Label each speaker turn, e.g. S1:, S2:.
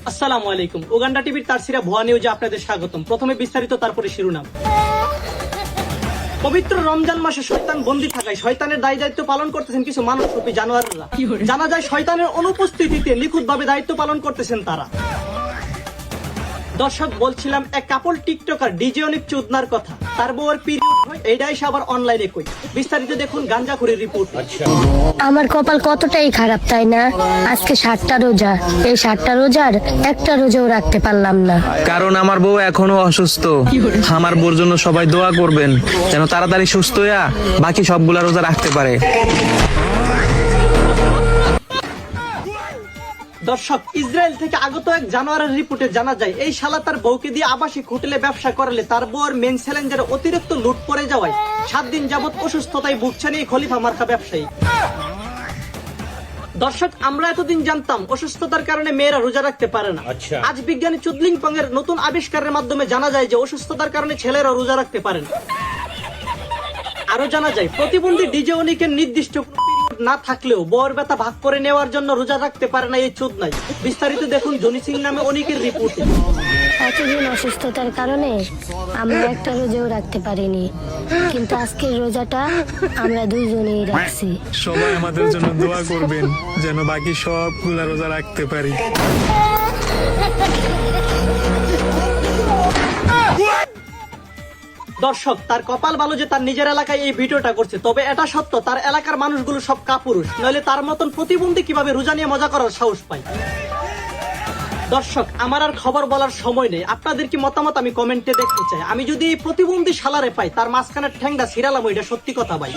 S1: আসসালামু আলাইকুম। উগান্ডা টিভির তারসিরা ভুয়া নিউজে আপনাদের স্বাগতম। প্রথমে বিস্তারিত, তারপরে শিরোনাম। পবিত্র রমজান মাসে শয়তান বন্দী থাকায় শয়তানের দায়িত্ব পালন করতেছেন কিছু মানবরূপী জানোয়াররা। জানা যায় শয়তানের অনুপস্থিতিতে নিখুঁতভাবে দায়িত্ব পালন করতেছেন তারা। দর্শক, বলছিলাম এক কাপল টিকটকার ডিজে অনেক চুদনার কথা। তার বউয়ের পিরিয়ড হয়, এইটাই সে আবার অনলাইনে কই। বিস্তারিত দেখুন গাঞ্জাখুরির রিপোর্ট।
S2: আমার কপাল কতটাই খারাপ, তাই না? আজকে 7টা রোজা, এই 7টা রোজার একটা রোজাও রাখতে পারলাম না।
S3: কারণ আমার বউ এখনো অসুস্থ। আমার বউর জন্য সবাই দোয়া করবেন যেন তাড়াতাড়ি সুস্থ হইয়া বাকি সবগুলা রোজা রাখতে পারে।
S1: দর্শক, ইসরায়েল থেকে আগত এক জানোয়ারের রিপোর্টে জানা যায় এই শালা তার বউকে দিয়ে আবাসিক হোটেলে ব্যবসা করালে তার বউয়ের মেন চ্যালেঞ্জের অতিরিক্ত লুট পড়ে যাওয়ায় 7 দিন যাবত অসুস্থতায় ভুগছেন এই খলিফা মার্কা ব্যবসায়ী। দর্শক, আমরা এতদিন জানতাম অসুস্থতার কারণে মেয়েরা রোজা রাখতে পারে না। আজ বিজ্ঞানী চুদলিং পং এর নতুন আবিষ্কারের মাধ্যমে জানা যায় যে অসুস্থতার কারণে ছেলেরা রোজা রাখতে পারে না। আরো জানা যায় প্রতিবন্ধী ডিজে অনিকের নির্দিষ্ট না থাকলেও বউয়ের ব্যথা ভাগ করে নেওয়ার জন্য রোজা রাখতে পারে না এই চোদ নাই। বিস্তারিত দেখুন জনি সিং নামে অনিকের রিপোর্টে।
S2: এতদিন অসুস্থতার কারণে আমরা একটা রোজাও রাখতে পারিনি, কিন্তু আজকের রোজাটা আমরা দুইজনেই রাখছি।
S3: সবাই আমাদের জন্য দোয়া করবেন যেন বাকি সবগুলা রোজা রাখতে পারি।
S1: দর্শক, তার কপাল ভালো যে তার নিজের এলাকায় এই ভিডিওটা করছে। তবে এটা সত্য, তার এলাকার মানুষগুলো সব কাপুরুষ, নইলে তার মতন প্রতিবন্ধী কিভাবে রোজা নিয়ে মজা করার সাহস পায়। দর্শক, আমার আর খবর বলার সময় নেই। আপনাদের কি মতামত আমি কমেন্টে দেখতে চাই। আমি যদি এই প্রতিবন্ধী শালারে পাই, তার মাঝখানের ঠ্যাংটা ছিড়ালাম, এটা সত্যি কথা ভাই।